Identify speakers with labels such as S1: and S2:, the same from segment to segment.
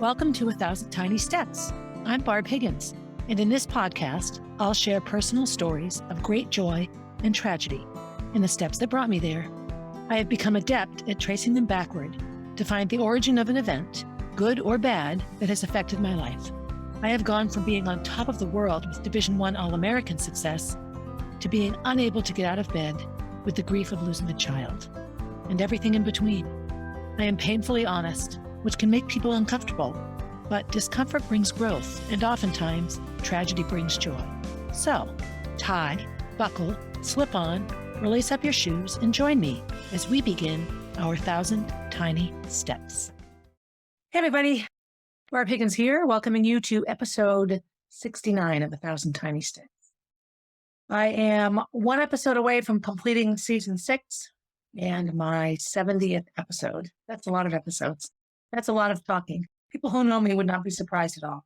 S1: Welcome to 1,000 Tiny Steps. I'm Barb Higgins, and in this podcast, I'll share personal stories of great joy and tragedy and the steps that brought me there. I have become adept at tracing them backward to find the origin of an event, good or bad, that has affected my life. I have gone from being on top of the world with Division I All-American success to being unable to get out of bed with the grief of losing a child, and everything in between. I am painfully honest, which can make people uncomfortable, but discomfort brings growth, and oftentimes, tragedy brings joy. So, tie, buckle, slip on, or lace up your shoes, and join me as we begin our 1,000 Tiny Steps. Hey everybody, Barb Higgins here, welcoming you to episode 69 of 1,000 Tiny Steps. I am one episode away from completing season 6 and my 70th episode. That's a lot of episodes. That's a lot of talking. People who know me would not be surprised at all.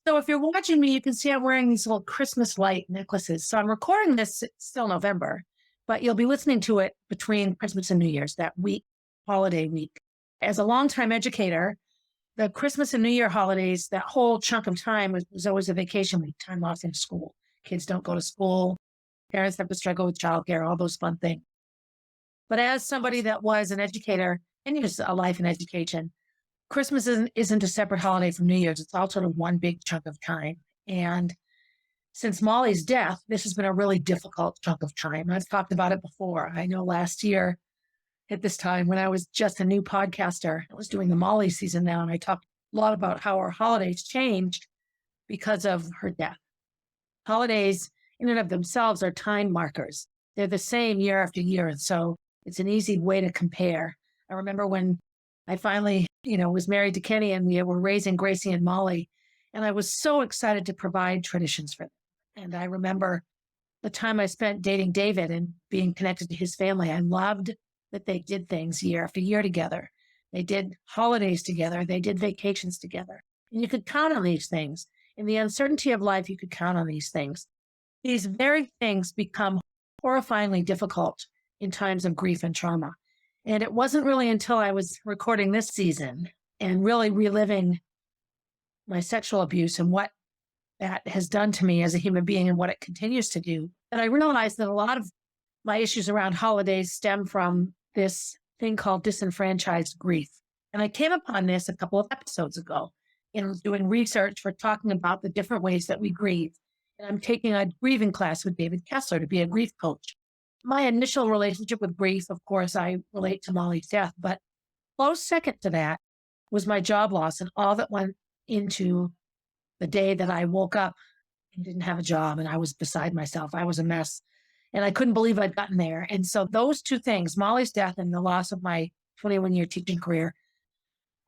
S1: So if you're watching me, you can see I'm wearing these little Christmas light necklaces. So I'm recording this, it's still November, but you'll be listening to it between Christmas and New Year's, that week, holiday week. As a longtime educator, the Christmas and New Year holidays, that whole chunk of time was always a vacation week, time off in school. Kids don't go to school. Parents have to struggle with childcare, all those fun things. But as somebody that was an educator and used a life in education, Christmas isn't a separate holiday from New Year's. It's all sort of one big chunk of time. And since Molly's death, this has been a really difficult chunk of time. I've talked about it before. I know last year at this time when I was just a new podcaster, I was doing the Molly season now, and I talked a lot about how our holidays changed because of her death. Holidays in and of themselves are time markers. They're the same year after year. And so it's an easy way to compare. I remember when I finally, was married to Kenny and we were raising Gracie and Molly, and I was so excited to provide traditions for them. And I remember the time I spent dating David and being connected to his family. I loved that they did things year after year together. They did holidays together. They did vacations together. And you could count on these things. In the uncertainty of life, you could count on these things. These very things become horrifyingly difficult in times of grief and trauma. And it wasn't really until I was recording this season and really reliving my sexual abuse and what that has done to me as a human being and what it continues to do, that I realized that a lot of my issues around holidays stem from this thing called disenfranchised grief. And I came upon this a couple of episodes ago in doing research for talking about the different ways that we grieve. And I'm taking a grieving class with David Kessler to be a grief coach. My initial relationship with grief, of course, I relate to Molly's death, but close second to that was my job loss and all that went into the day that I woke up and didn't have a job and I was beside myself. I was a mess and I couldn't believe I'd gotten there. And so those two things, Molly's death and the loss of my 21-year teaching career,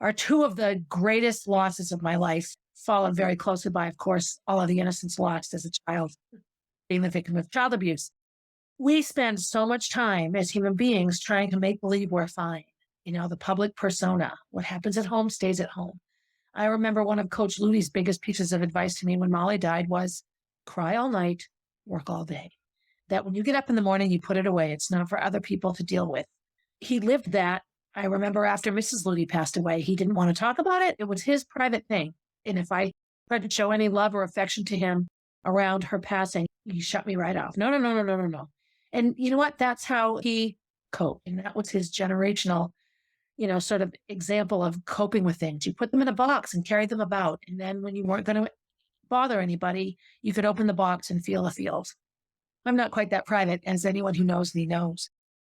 S1: are two of the greatest losses of my life, followed very closely by, of course, all of the innocence lost as a child, being the victim of child abuse. We spend so much time as human beings trying to make believe we're fine. The public persona, what happens at home stays at home. I remember one of Coach Ludy's biggest pieces of advice to me when Molly died was cry all night, work all day. That when you get up in the morning, you put it away. It's not for other people to deal with. He lived that. I remember after Mrs. Ludy passed away, he didn't want to talk about it. It was his private thing. And if I tried to show any love or affection to him around her passing, he shut me right off. No. And you know what? That's how he coped. And that was his generational, sort of example of coping with things. You put them in a box and carry them about. And then when you weren't going to bother anybody, you could open the box and feel the feels. I'm not quite that private, as anyone who knows me knows.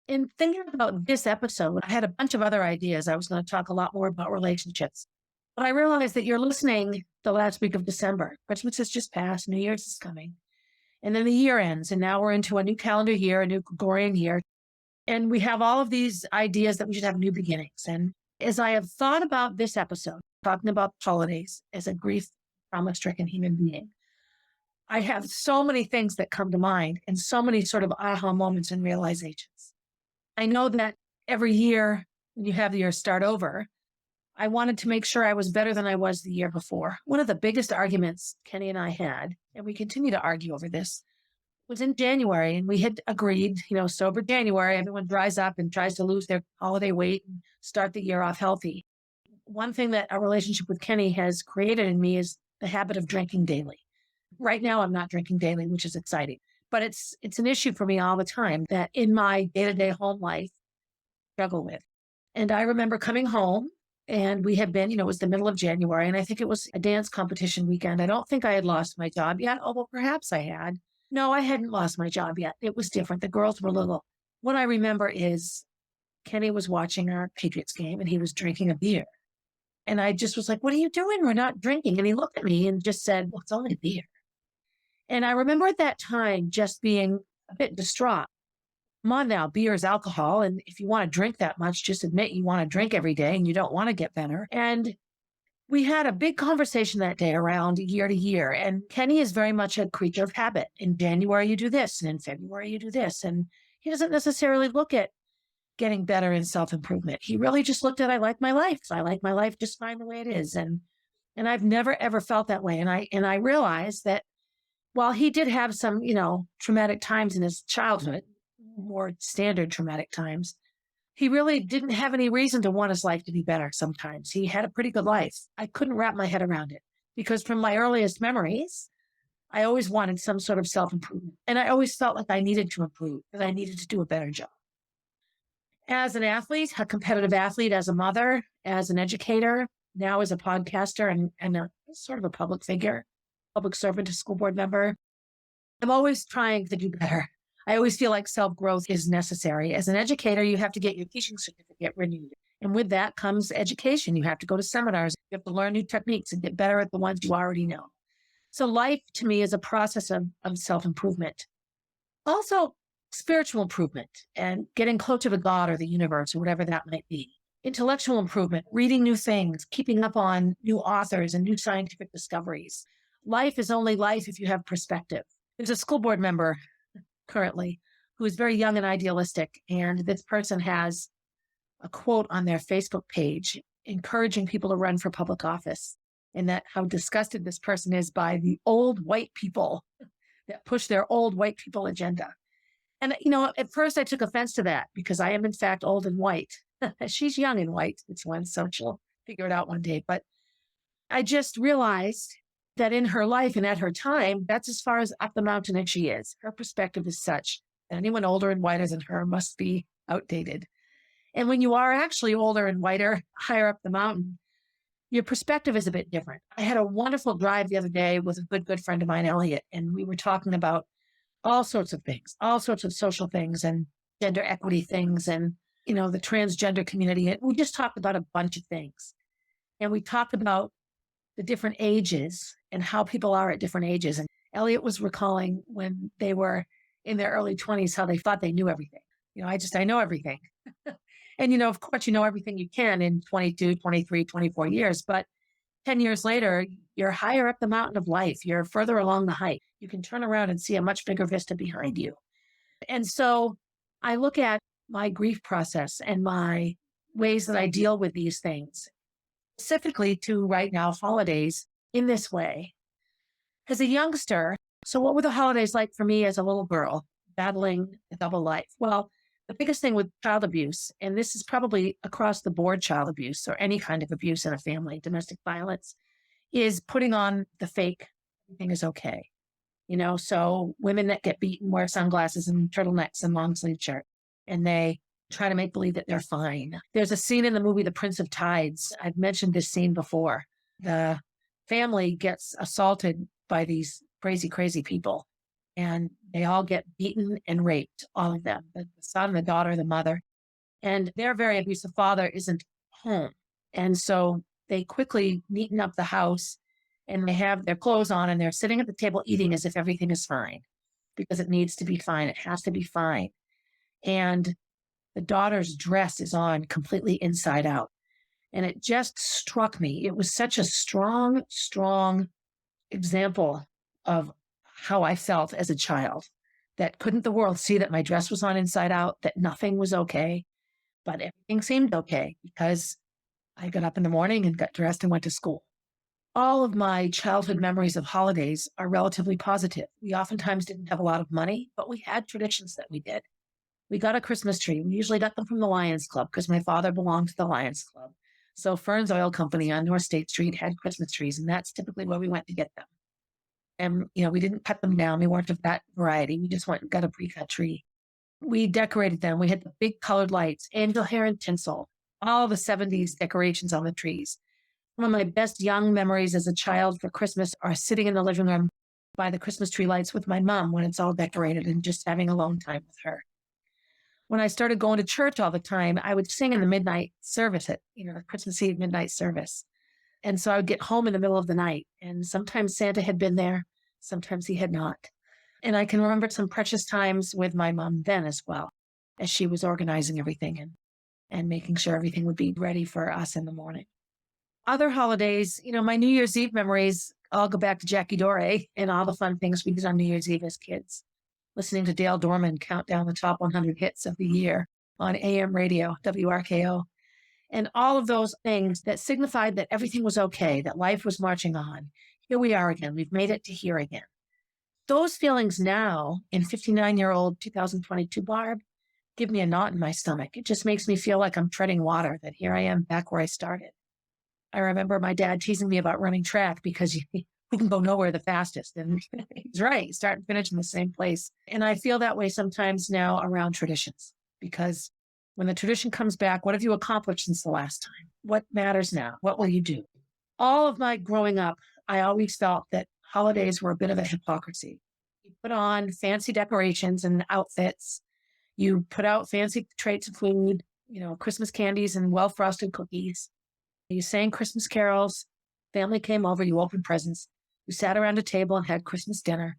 S1: In thinking about this episode, I had a bunch of other ideas. I was going to talk a lot more about relationships. But I realized that you're listening the last week of December. Christmas has just passed. New Year's is coming. And then the year ends, and now we're into a new calendar year, a new Gregorian year. And we have all of these ideas that we should have new beginnings. And as I have thought about this episode, talking about holidays as a grief, trauma-stricken human being, I have so many things that come to mind and so many sort of aha moments and realizations. I know that every year when you have the year start over, I wanted to make sure I was better than I was the year before. One of the biggest arguments Kenny and I had, and we continue to argue over this, was in January. And we had agreed, sober January, everyone dries up and tries to lose their holiday weight and start the year off healthy. one thing that a relationship with Kenny has created in me is the habit of drinking daily. Right now, I'm not drinking daily, which is exciting, but it's an issue for me all the time that in my day-to-day home life, I struggle with. And I remember coming home and we had been, it was the middle of January, and I think it was a dance competition weekend. I don't think I had lost my job yet, although perhaps I had. No, I hadn't lost my job yet. It was different. The girls were little. What I remember is Kenny was watching our Patriots game and he was drinking a beer. And I just was like, what are you doing? We're not drinking. And he looked at me and just said, well, it's only beer. And I remember at that time just being a bit distraught. Come on now, beer is alcohol. And if you want to drink that much, just admit you want to drink every day and you don't want to get better. And we had a big conversation that day around year to year. And Kenny is very much a creature of habit. In January, you do this. And in February, you do this. And he doesn't necessarily look at getting better in self-improvement. He really just looked at, I like my life. I like my life just fine the way it is. And I've never, ever felt that way. And I realized that while he did have some, traumatic times in his childhood, more standard traumatic times, he really didn't have any reason to want his life to be better sometimes. He had a pretty good life. I couldn't wrap my head around it because from my earliest memories, I always wanted some sort of self-improvement. And I always felt like I needed to improve, that I needed to do a better job. As an athlete, a competitive athlete, as a mother, as an educator, now as a podcaster and a sort of a public figure, public servant, a school board member, I'm always trying to do better. I always feel like self-growth is necessary. As an educator, you have to get your teaching certificate renewed. And with that comes education. You have to go to seminars. You have to learn new techniques and get better at the ones you already know. So life to me is a process of self-improvement. Also, spiritual improvement and getting closer to God or the universe or whatever that might be. Intellectual improvement, reading new things, keeping up on new authors and new scientific discoveries. Life is only life if you have perspective. There's a school board member currently who is very young and idealistic, and this person has a quote on their Facebook page encouraging people to run for public office, and that how disgusted this person is by the old white people that push their old white people agenda. And, at first I took offense to that because I am in fact old and white. She's young and white, it's one, so she'll figure it out one day. But I just realized that in her life and at her time, that's as far as up the mountain as she is. Her perspective is such that anyone older and whiter than her must be outdated. And when you are actually older and whiter, higher up the mountain, your perspective is a bit different. I had a wonderful drive the other day with a good friend of mine, Elliot, and we were talking about all sorts of things, all sorts of social things and gender equity things and, the transgender community. And we just talked about a bunch of things. And we talked about the different ages and how people are at different ages. And Elliot was recalling when they were in their early 20s, how they thought they knew everything. I know everything. And, of course, you know everything you can in 22, 23, 24 years. But 10 years later, you're higher up the mountain of life. You're further along the hike. You can turn around and see a much bigger vista behind you. And so I look at my grief process and my ways that I deal with these things, specifically to right now holidays in this way. As a youngster, so what were the holidays like for me as a little girl battling a double life? Well, the biggest thing with child abuse, and this is probably across the board child abuse or any kind of abuse in a family, domestic violence, is putting on the fake, everything is okay. So women that get beaten wear sunglasses and turtlenecks and long sleeve shirt, and they try to make believe that they're fine. There's a scene in the movie, The Prince of Tides. I've mentioned this scene before. The family gets assaulted by these crazy, crazy people, and they all get beaten and raped, all of them, the son, the daughter, the mother. And their very abusive father isn't home. And so they quickly neaten up the house and they have their clothes on and they're sitting at the table eating as if everything is fine because it needs to be fine. It has to be fine. And the daughter's dress is on completely inside out. And it just struck me. It was such a strong, strong example of how I felt as a child, that couldn't the world see that my dress was on inside out, that nothing was okay, but everything seemed okay because I got up in the morning and got dressed and went to school. All of my childhood memories of holidays are relatively positive. We oftentimes didn't have a lot of money, but we had traditions that we did. We got a Christmas tree. We usually got them from the Lions Club because my father belonged to the Lions Club. So Fern's Oil Company on North State Street had Christmas trees, and that's typically where we went to get them. And, we didn't cut them down. We weren't of that variety. We just went and got a pre-cut tree. We decorated them. We had the big colored lights, angel hair and tinsel, all the 70s decorations on the trees. Some of my best young memories as a child for Christmas are sitting in the living room by the Christmas tree lights with my mom when it's all decorated and just having alone time with her. When I started going to church all the time, I would sing in the midnight service at, the Christmas Eve midnight service. And so I would get home in the middle of the night, and sometimes Santa had been there, sometimes he had not. And I can remember some precious times with my mom then as well, as she was organizing everything and making sure everything would be ready for us in the morning. Other holidays, my New Year's Eve memories all go back to Jackie Dore and all the fun things we did on New Year's Eve as kids. Listening to Dale Dorman count down the top 100 hits of the year on AM radio, WRKO. And all of those things that signified that everything was okay, that life was marching on. Here we are again. We've made it to here again. Those feelings now in 59-year-old 2022 Barb give me a knot in my stomach. It just makes me feel like I'm treading water, that here I am back where I started. I remember my dad teasing me about running track because we can go nowhere the fastest. And he's right, start and finish in the same place. And I feel that way sometimes now around traditions, because when the tradition comes back, what have you accomplished since the last time? What matters now? What will you do? All of my growing up, I always felt that holidays were a bit of a hypocrisy. You put on fancy decorations and outfits. You put out fancy trays of food, Christmas candies and well-frosted cookies. You sang Christmas carols. Family came over. You opened presents. You sat around a table and had Christmas dinner.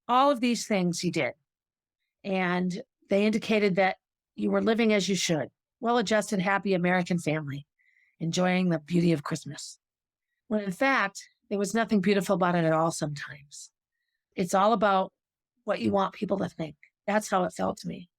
S1: All of these things you did. And they indicated that you were living as you should. Well-adjusted, happy American family, enjoying the beauty of Christmas. When in fact, there was nothing beautiful about it at all sometimes. It's all about what you want people to think. That's how it felt to me.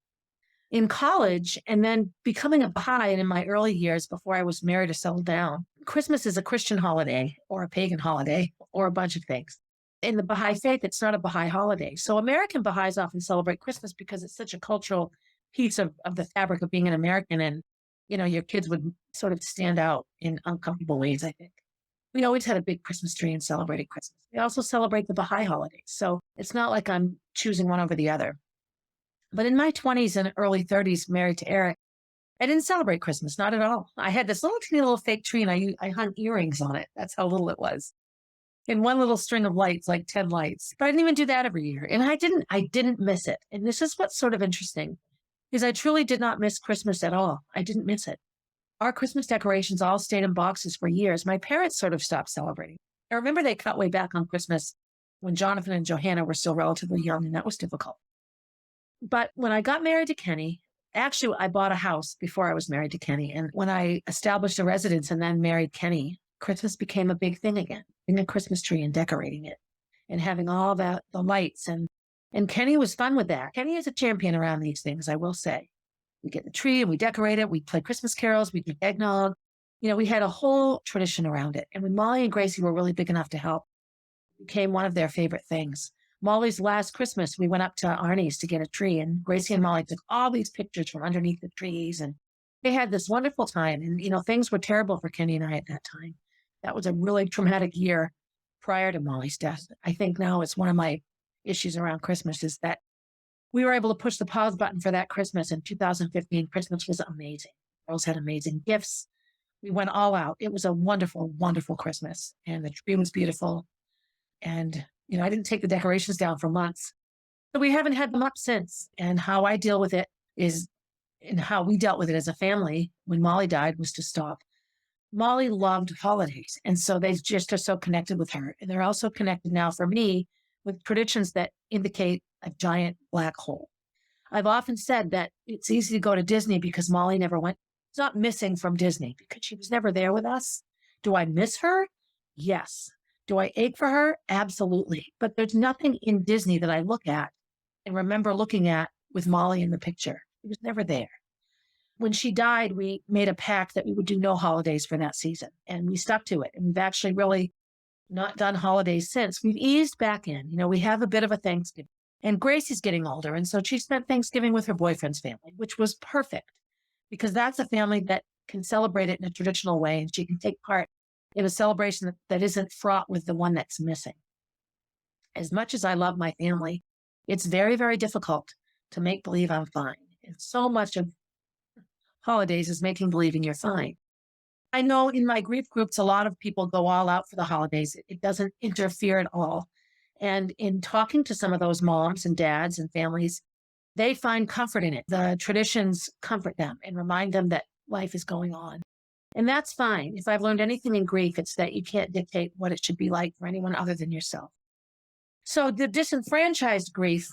S1: In college, and then becoming a Bahai in my early years before I was married or settled down, Christmas is a Christian holiday or a pagan holiday or a bunch of things. In the Bahai faith, it's not a Bahai holiday. So American Baha'is often celebrate Christmas because it's such a cultural piece of the fabric of being an American. And, your kids would sort of stand out in uncomfortable ways, I think. We always had a big Christmas tree and celebrated Christmas. We also celebrate the Bahai holidays. So it's not like I'm choosing one over the other. But in my 20s and early 30s, married to Eric, I didn't celebrate Christmas, not at all. I had this teeny little fake tree and I hung earrings on it. That's how little it was. And one little string of lights, like 10 lights. But I didn't even do that every year. And I didn't miss it. And this is what's sort of interesting, is I truly did not miss Christmas at all. I didn't miss it. Our Christmas decorations all stayed in boxes for years. My parents sort of stopped celebrating. I remember they cut way back on Christmas when Jonathan and Johanna were still relatively young, and that was difficult. But when I got married to Kenny, actually, I bought a house before I was married to Kenny. And when I established a residence and then married Kenny, Christmas became a big thing again, having a Christmas tree and decorating it and having all the lights. And Kenny was fun with that. Kenny is a champion around these things, I will say. We get the tree and we decorate it. We play Christmas carols. We do eggnog. We had a whole tradition around it. And when Molly and Gracie were really big enough to help, it became one of their favorite things. Molly's last Christmas, we went up to Arnie's to get a tree, and Gracie and Molly took all these pictures from underneath the trees, and they had this wonderful time. And, things were terrible for Kenny and I at that time. That was a really traumatic year prior to Molly's death. I think now it's one of my issues around Christmas is that we were able to push the pause button for that Christmas. In 2015, Christmas was amazing. Girls had amazing gifts. We went all out. It was a wonderful, wonderful Christmas, and the tree was beautiful. And I didn't take the decorations down for months. So we haven't had them up since. And how I deal with it and how we dealt with it as a family when Molly died was to stop. Molly loved holidays. And so they just are so connected with her. And they're also connected now for me with traditions that indicate a giant black hole. I've often said that it's easy to go to Disney because Molly never went. It's not missing from Disney because she was never there with us. Do I miss her? Yes. Do I ache for her? Absolutely. But there's nothing in Disney that I look at and remember looking at with Molly in the picture. It was never there. When she died, we made a pact that we would do no holidays for that season. And we stuck to it. And we've actually really not done holidays since. We've eased back in. We have a bit of a Thanksgiving. And Gracie's getting older. And so she spent Thanksgiving with her boyfriend's family, which was perfect because that's a family that can celebrate it in a traditional way and she can take part in a celebration that isn't fraught with the one that's missing. As much as I love my family, it's very, very difficult to make believe I'm fine. And so much of holidays is making believing you're fine. I know in my grief groups, a lot of people go all out for the holidays. It doesn't interfere at all. And in talking to some of those moms and dads and families, they find comfort in it. The traditions comfort them and remind them that life is going on. And that's fine. If I've learned anything in grief, it's that you can't dictate what it should be like for anyone other than yourself. So the disenfranchised grief,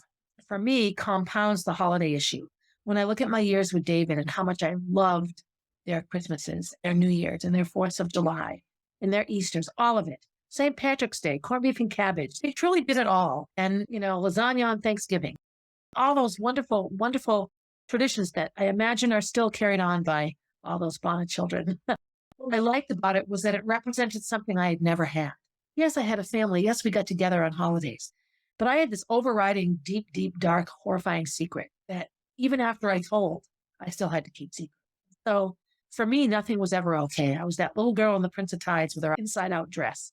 S1: for me, compounds the holiday issue. When I look at my years with David and how much I loved their Christmases, their New Year's, and their 4th of July, and their Easters, all of it. St. Patrick's Day, corned beef and cabbage. They truly did it all. And, lasagna on Thanksgiving. All those wonderful, wonderful traditions that I imagine are still carried on by all those bonded children. What I liked about it was that it represented something I had never had. Yes, I had a family. Yes, we got together on holidays. But I had this overriding, deep, deep, dark, horrifying secret that even after I told, I still had to keep secret. So for me, nothing was ever okay. I was that little girl in The Prince of Tides with her inside-out dress.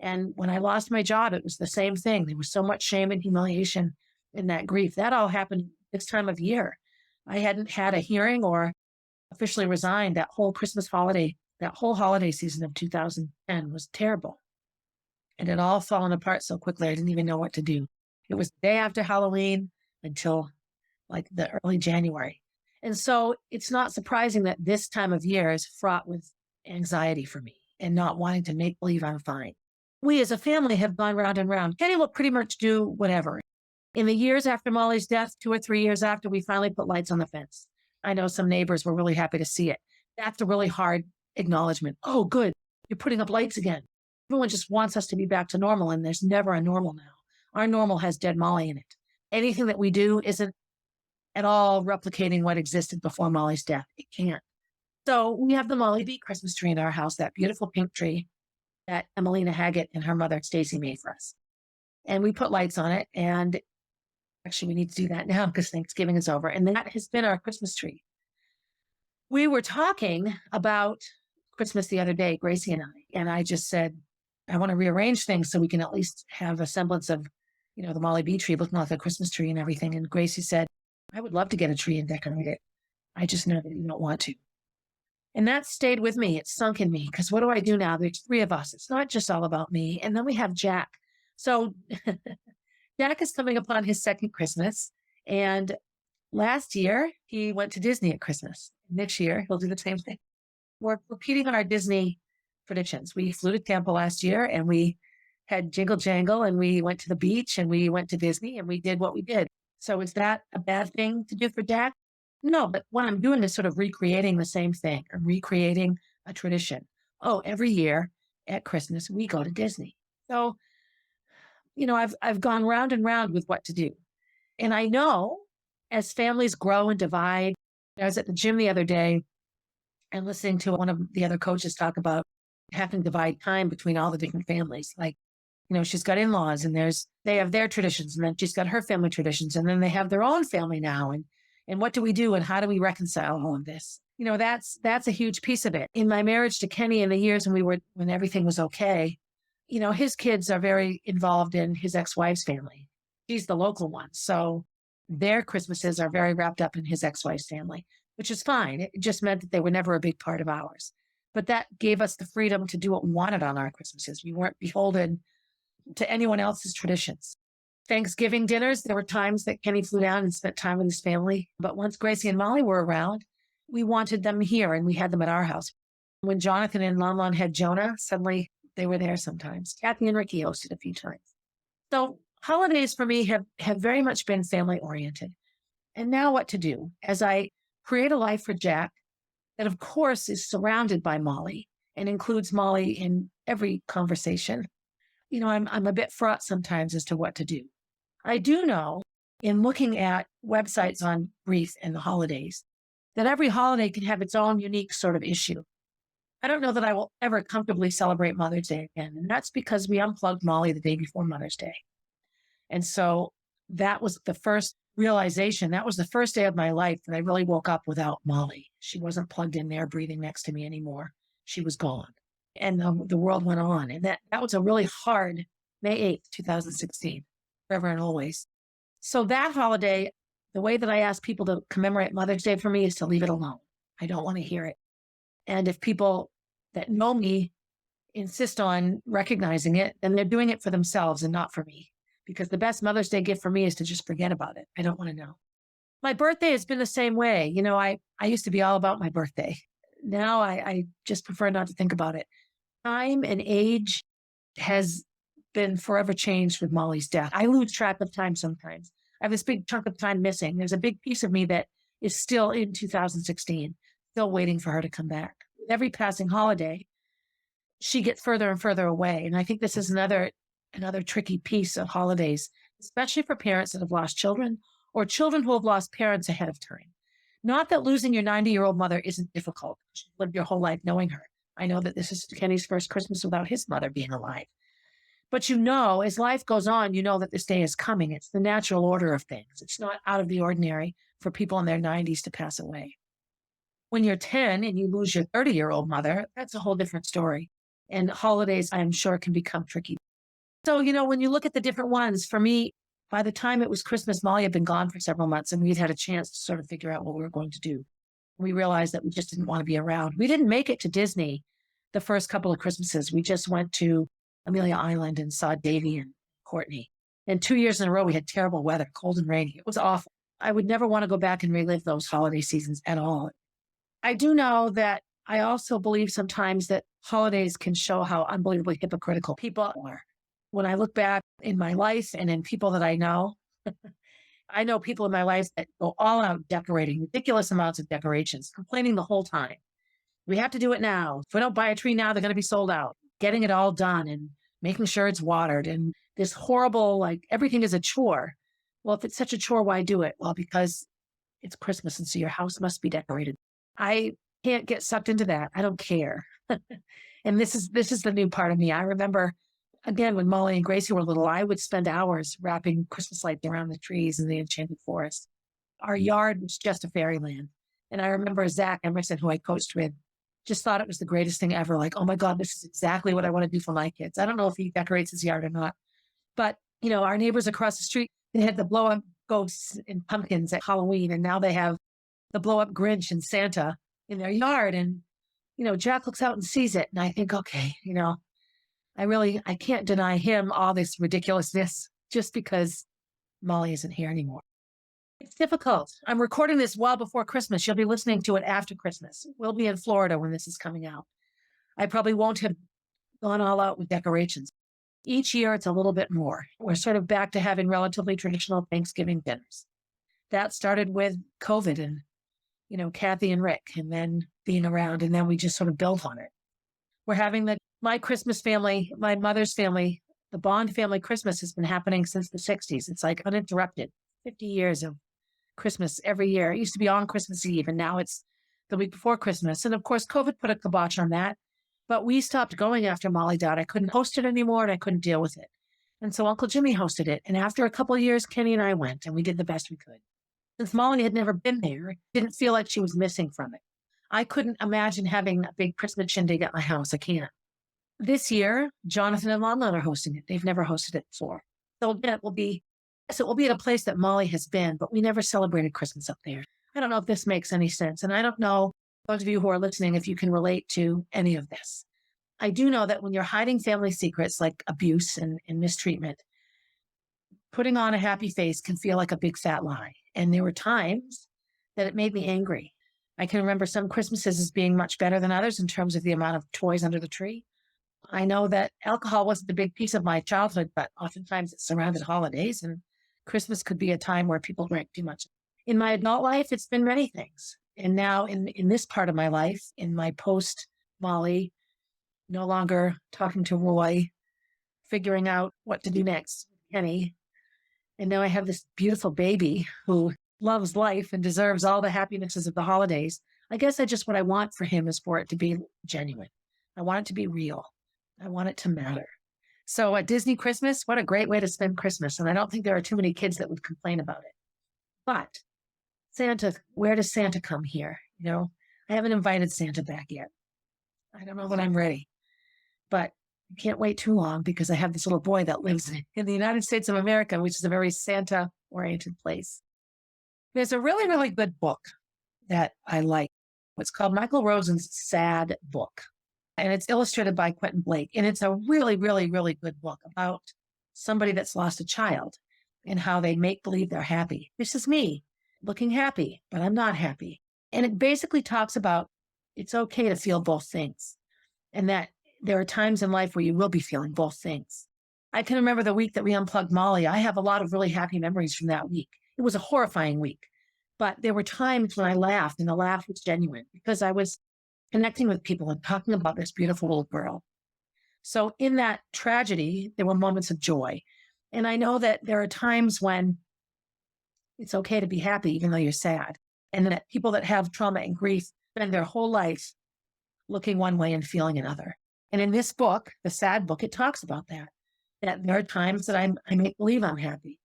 S1: And when I lost my job, it was the same thing. There was so much shame and humiliation in that grief. That all happened this time of year. I hadn't had a hearing or officially resigned. That whole Christmas holiday, that whole holiday season of 2010 was terrible. And it all fallen apart so quickly, I didn't even know what to do. It was the day after Halloween until like the early January. And so it's not surprising that this time of year is fraught with anxiety for me and not wanting to make believe I'm fine. We as a family have gone round and round. Kenny will pretty much do whatever. In the years after Molly's death, 2 or 3 years after, we finally put lights on the fence. I know some neighbors were really happy to see it. That's a really hard acknowledgement. Oh, good. You're putting up lights again. Everyone just wants us to be back to normal, and there's never a normal now. Our normal has dead Molly in it. Anything that we do isn't at all replicating what existed before Molly's death. It can't. So we have the MollyB Christmas tree in our house, that beautiful pink tree that Emelina Haggett and her mother, Stacy, made for us. And we put lights on it. And actually, we need to do that now because Thanksgiving is over. And that has been our Christmas tree. We were talking about Christmas the other day, Gracie and I just said, I want to rearrange things so we can at least have a semblance of, the MollyB tree looking like a Christmas tree and everything. And Gracie said, I would love to get a tree and decorate it. I just know that you don't want to. And that stayed with me. It sunk in me because what do I do now? There's 3 of us. It's not just all about me. And then we have Jack. So Jack is coming upon his 2nd Christmas. And last year, he went to Disney at Christmas. This year, he'll do the same thing. We're repeating our Disney traditions. We flew to Tampa last year and we had Jingle Jangle and we went to the beach and we went to Disney and we did what we did. So is that a bad thing to do for Jack? No, but what I'm doing is sort of recreating the same thing or recreating a tradition. Oh, every year at Christmas, we go to Disney. So, I've gone round and round with what to do. And I know as families grow and divide, I was at the gym the other day and listening to one of the other coaches talk about having to divide time between all the different families. Like, she's got in-laws and they have their traditions and then she's got her family traditions and then they have their own family now. And what do we do and how do we reconcile all of this? That's a huge piece of it. In my marriage to Kenny in the years when everything was okay, his kids are very involved in his ex-wife's family. She's the local one. So their Christmases are very wrapped up in his ex-wife's family, which is fine. It just meant that they were never a big part of ours. But that gave us the freedom to do what we wanted on our Christmases. We weren't beholden to anyone else's traditions. Thanksgiving dinners, there were times that Kenny flew down and spent time with his family. But once Gracie and Molly were around, we wanted them here and we had them at our house. When Jonathan and Lon Lon had Jonah, suddenly they were there sometimes. Kathy and Ricky hosted a few times. So holidays for me have very much been family oriented. And now what to do as I create a life for Jack that of course is surrounded by Molly and includes Molly in every conversation. I'm a bit fraught sometimes as to what to do. I do know in looking at websites on grief and the holidays that every holiday can have its own unique sort of issue. I don't know that I will ever comfortably celebrate Mother's Day again. And that's because we unplugged Molly the day before Mother's Day. And so that was the first realization. That was the first day of my life that I really woke up without Molly. She wasn't plugged in there breathing next to me anymore. She was gone. And the world went on. And that was a really hard May 8th, 2016, forever and always. So that holiday, the way that I ask people to commemorate Mother's Day for me is to leave it alone. I don't want to hear it. And if people that know me insist on recognizing it, then they're doing it for themselves and not for me. Because the best Mother's Day gift for me is to just forget about it. I don't want to know. My birthday has been the same way. I used to be all about my birthday. Now I just prefer not to think about it. Time and age has been forever changed with Molly's death. I lose track of time sometimes. I have this big chunk of time missing. There's a big piece of me that is still in 2016, still waiting for her to come back. With every passing holiday, she gets further and further away. And I think this is another tricky piece of holidays, especially for parents that have lost children or children who have lost parents ahead of time. Not that losing your 90-year-old mother isn't difficult. You've lived your whole life knowing her. I know that this is Kenny's first Christmas without his mother being alive. But as life goes on, you know that this day is coming. It's the natural order of things. It's not out of the ordinary for people in their 90s to pass away. When you're 10 and you lose your 30-year-old mother, that's a whole different story. And holidays, I'm sure, can become tricky. So, when you look at the different ones, for me, by the time it was Christmas, Molly had been gone for several months and we'd had a chance to sort of figure out what we were going to do. We realized that we just didn't want to be around. We didn't make it to Disney the first couple of Christmases. We just went to Amelia Island and saw Davy and Courtney. And 2 years in a row, we had terrible weather, cold and rainy. It was awful. I would never want to go back and relive those holiday seasons at all. I do know that I also believe sometimes that holidays can show how unbelievably hypocritical people are. When I look back in my life and in people that I know, I know people in my life that go all out decorating, ridiculous amounts of decorations, complaining the whole time. We have to do it now. If we don't buy a tree now, they're going to be sold out. Getting it all done and making sure it's watered and this horrible, everything is a chore. Well, if it's such a chore, why do it? Well, because it's Christmas and so your house must be decorated. I can't get sucked into that. I don't care. And this is the new part of me. I remember, again, when Molly and Gracie were little, I would spend hours wrapping Christmas lights around the trees in the Enchanted Forest. Our yard was just a fairyland. And I remember Zach Emerson, who I coached with, just thought it was the greatest thing ever. Oh my God, this is exactly what I want to do for my kids. I don't know if he decorates his yard or not. But, our neighbors across the street, they had the blow-up ghosts and pumpkins at Halloween. And now they have the blow-up Grinch and Santa in their yard. And, Jack looks out and sees it. And I think, okay, I can't deny him all this ridiculousness just because Molly isn't here anymore. It's difficult. I'm recording this well before Christmas. You'll be listening to it after Christmas. We'll be in Florida when this is coming out. I probably won't have gone all out with decorations. Each year, it's a little bit more. We're sort of back to having relatively traditional Thanksgiving dinners. That started with COVID and, Kathy and Rick, and then being around, and then we just sort of built on it. We're having my Christmas family, my mother's family, the Bond family Christmas has been happening since the 60s. It's uninterrupted, 50 years of Christmas every year. It used to be on Christmas Eve, and now it's the week before Christmas. And of course, COVID put a kibosh on that. But we stopped going after Molly died. I couldn't host it anymore, and I couldn't deal with it. And so Uncle Jimmy hosted it. And after a couple of years, Kenny and I went, and we did the best we could. Since Molly had never been there, it didn't feel like she was missing from it. I couldn't imagine having a big Christmas shindig at my house. I can't. This year, Jonathan and Lon are hosting it. They've never hosted it before. So again, it will be at a place that Molly has been, but we never celebrated Christmas up there. I don't know if this makes any sense. And I don't know, those of you who are listening, if you can relate to any of this. I do know that when you're hiding family secrets like abuse and mistreatment, putting on a happy face can feel like a big fat lie. And there were times that it made me angry. I can remember some Christmases as being much better than others in terms of the amount of toys under the tree. I know that alcohol wasn't a big piece of my childhood, but oftentimes it surrounded holidays, and Christmas could be a time where people drank too much. In my adult life, it's been many things. And now in this part of my life, in my post-Molly, no longer talking to Roy, figuring out what to do next, Kenny. And now I have this beautiful baby who loves life and deserves all the happinesses of the holidays. I guess what I want for him is for it to be genuine. I want it to be real. I want it to matter. So at Disney Christmas, what a great way to spend Christmas. And I don't think there are too many kids that would complain about it. But Santa, where does Santa come here? I haven't invited Santa back yet. I don't know that I'm ready, but I can't wait too long because I have this little boy that lives in the United States of America, which is a very Santa-oriented place. There's a really, really good book that I like. It's called Michael Rosen's Sad Book, and it's illustrated by Quentin Blake. And it's a really, really, really good book about somebody that's lost a child and how they make believe they're happy. This is me looking happy, but I'm not happy. And it basically talks about it's okay to feel both things, and that there are times in life where you will be feeling both things. I can remember the week that we unplugged Molly. I have a lot of really happy memories from that week. It was a horrifying week, but there were times when I laughed, and the laugh was genuine because I was connecting with people and talking about this beautiful little girl. So in that tragedy, there were moments of joy. And I know that there are times when it's okay to be happy, even though you're sad. And that people that have trauma and grief spend their whole life looking one way and feeling another. And in this book, the Sad Book, it talks about that there are times that I make believe I'm happy.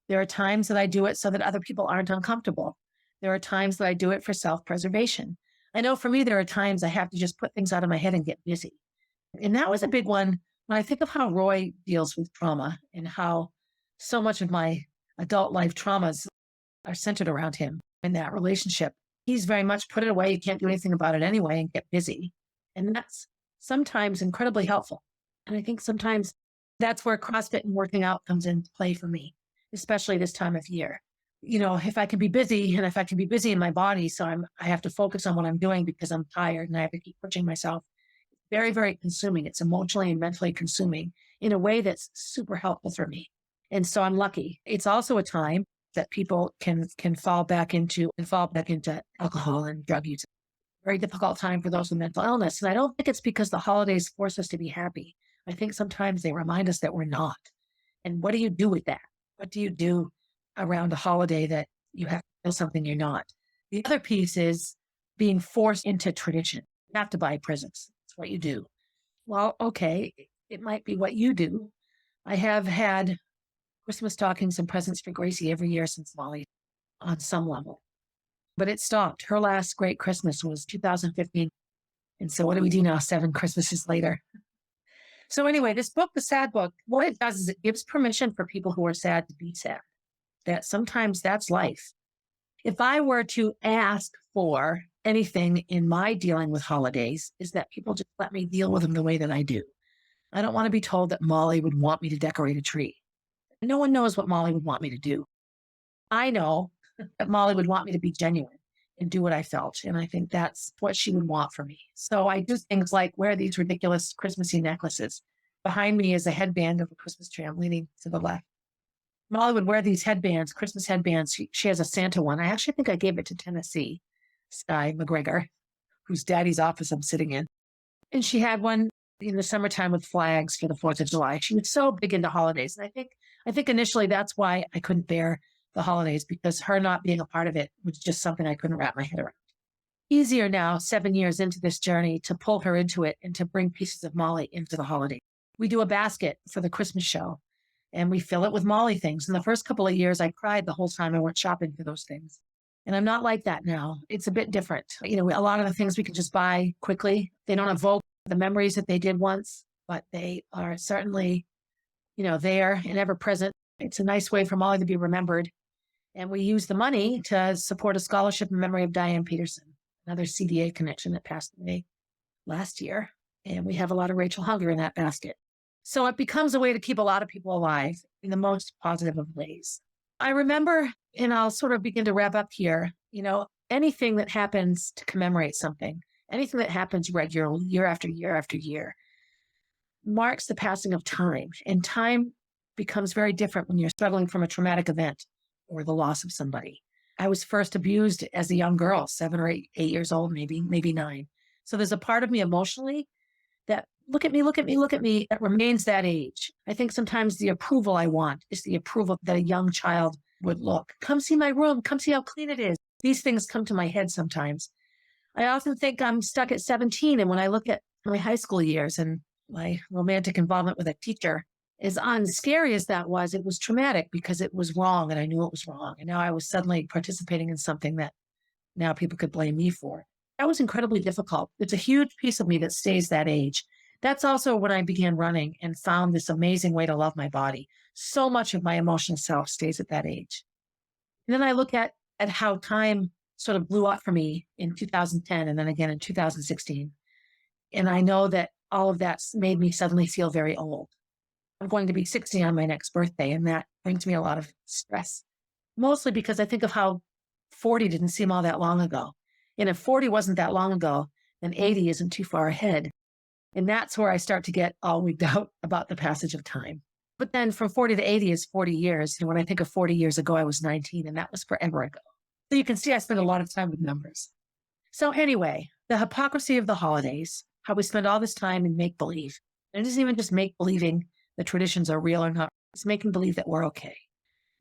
S1: There are times that I do it so that other people aren't uncomfortable. There are times that I do it for self-preservation. I know for me, there are times I have to just put things out of my head and get busy. And that was a big one when I think of how Roy deals with trauma and how so much of my adult life traumas are centered around him in that relationship. He's very much put it away. You can't do anything about it anyway and get busy. And that's sometimes incredibly helpful. And I think sometimes that's where CrossFit and working out comes into play for me, especially this time of year. If I can be busy and if I can be busy in my body, so I have to focus on what I'm doing because I'm tired and I have to keep pushing myself. Very, very consuming. It's emotionally and mentally consuming in a way that's super helpful for me. And so I'm lucky. It's also a time that people can fall back into alcohol and drug use. Very difficult time for those with mental illness. And I don't think it's because the holidays force us to be happy. I think sometimes they remind us that we're not. And what do you do with that? What do you do around a holiday that you have to feel something you're not? The other piece is being forced into tradition. You have to buy presents. That's what you do. Well, okay, it might be what you do. I have had Christmas stockings and presents for Gracie every year since Molly on some level. But it stopped. Her last great Christmas was 2015. And so what do we do now, 7 Christmases later? So anyway, this book, The Sad Book, what it does is it gives permission for people who are sad to be sad. That sometimes that's life. If I were to ask for anything in my dealing with holidays, is that people just let me deal with them the way that I do. I don't want to be told that Molly would want me to decorate a tree. No one knows what Molly would want me to do. I know that Molly would want me to be genuine and do what I felt. And I think that's what she would want for me. So I do things like wear these ridiculous Christmassy necklaces. Behind me is a headband of a Christmas tree. I'm leaning to the left. Molly would wear these headbands, Christmas headbands. She has a Santa one. I actually think I gave it to Tennessee Sky McGregor, whose daddy's office I'm sitting in. And she had one in the summertime with flags for the 4th of July. She was so big into holidays. And I think initially that's why I couldn't bear the holidays, because her not being a part of it was just something I couldn't wrap my head around. Easier now, 7 years into this journey, to pull her into it and to bring pieces of Molly into the holiday. We do a basket for the Christmas show and we fill it with Molly things. In the first couple of years, I cried the whole time I went shopping for those things. And I'm not like that now. It's a bit different. A lot of the things we can just buy quickly. They don't evoke the memories that they did once, but they are certainly, there and ever present. It's a nice way for Molly to be remembered. And we use the money to support a scholarship in memory of Diane Peterson, another CDA connection that passed away last year. And we have a lot of Rachel Hunger in that basket. So it becomes a way to keep a lot of people alive in the most positive of ways. I remember, and I'll sort of begin to wrap up here, anything that happens to commemorate something, anything that happens regularly, year after year after year, marks the passing of time. And time becomes very different when you're struggling from a traumatic event or the loss of somebody. I was first abused as a young girl, 7 or 8 years old, maybe 9. So there's a part of me emotionally that look at me, that remains that age. I think sometimes the approval I want is the approval that a young child would look. Come see my room. Come see how clean it is. These things come to my head sometimes. I often think I'm stuck at 17. And when I look at my high school years and my romantic involvement with a teacher, as unscary as that was, it was traumatic because it was wrong and I knew it was wrong. And now I was suddenly participating in something that now people could blame me for. That was incredibly difficult. It's a huge piece of me that stays that age. That's also when I began running and found this amazing way to love my body. So much of my emotional self stays at that age. And then I look at how time sort of blew up for me in 2010 and then again in 2016. And I know that all of that's made me suddenly feel very old. I'm going to be 60 on my next birthday, and that brings me a lot of stress, mostly because I think of how 40 didn't seem all that long ago. And if 40 wasn't that long ago, then 80 isn't too far ahead. And that's where I start to get all wigged out about the passage of time. But then from 40 to 80 is 40 years. And when I think of 40 years ago, I was 19, and that was forever ago. So you can see I spend a lot of time with numbers. So anyway, the hypocrisy of the holidays, how we spend all this time in make-believe. And it isn't even just make-believing the traditions are real or not. It's making believe that we're okay.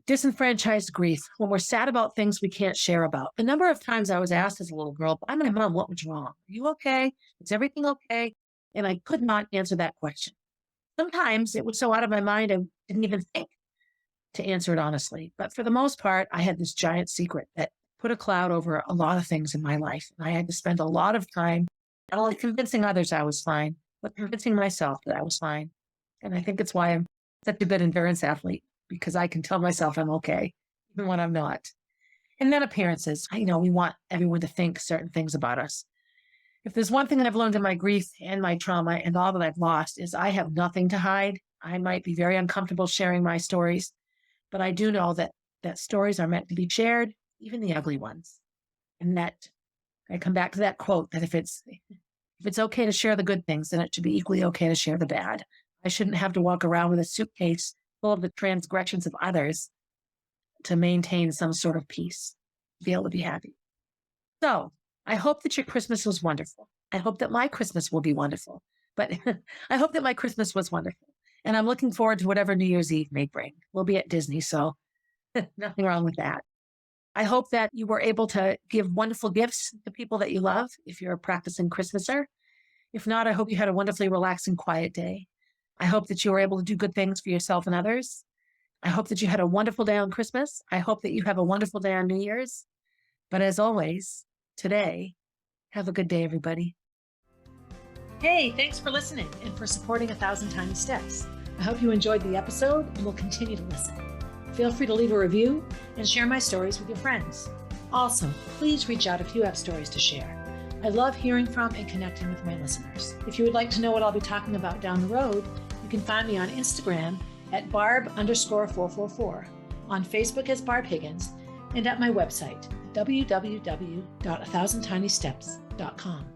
S1: Disenfranchised grief, when we're sad about things we can't share about. The number of times I was asked as a little girl by my mom, what was wrong? Are you okay? Is everything okay? And I could not answer that question. Sometimes it was so out of my mind, I didn't even think to answer it honestly. But for the most part, I had this giant secret that put a cloud over a lot of things in my life. And I had to spend a lot of time not only convincing others I was fine, but convincing myself that I was fine. And I think it's why I'm such a good endurance athlete, because I can tell myself I'm okay, even when I'm not. And then appearances. We want everyone to think certain things about us. If there's one thing that I've learned in my grief and my trauma and all that I've lost is I have nothing to hide. I might be very uncomfortable sharing my stories, but I do know that stories are meant to be shared, even the ugly ones. And that I come back to that quote that if it's okay to share the good things, then it should be equally okay to share the bad. I shouldn't have to walk around with a suitcase full of the transgressions of others to maintain some sort of peace, to be able to be happy. So I hope that your Christmas was wonderful. I hope that my Christmas will be wonderful. But I hope that my Christmas was wonderful. And I'm looking forward to whatever New Year's Eve may bring. We'll be at Disney, so nothing wrong with that. I hope that you were able to give wonderful gifts to people that you love if you're a practicing Christmaser. If not, I hope you had a wonderfully relaxing, quiet day. I hope that you were able to do good things for yourself and others. I hope that you had a wonderful day on Christmas. I hope that you have a wonderful day on New Year's. But as always, today, have a good day, everybody. Hey, thanks for listening and for supporting 1,000 Tiny Steps. I hope you enjoyed the episode and will continue to listen. Feel free to leave a review and share my stories with your friends. Also, please reach out if you have stories to share. I love hearing from and connecting with my listeners. If you would like to know what I'll be talking about down the road, you can find me on Instagram at barb_444, on Facebook as Barb Higgins, and at my website, www.1000tinysteps.com.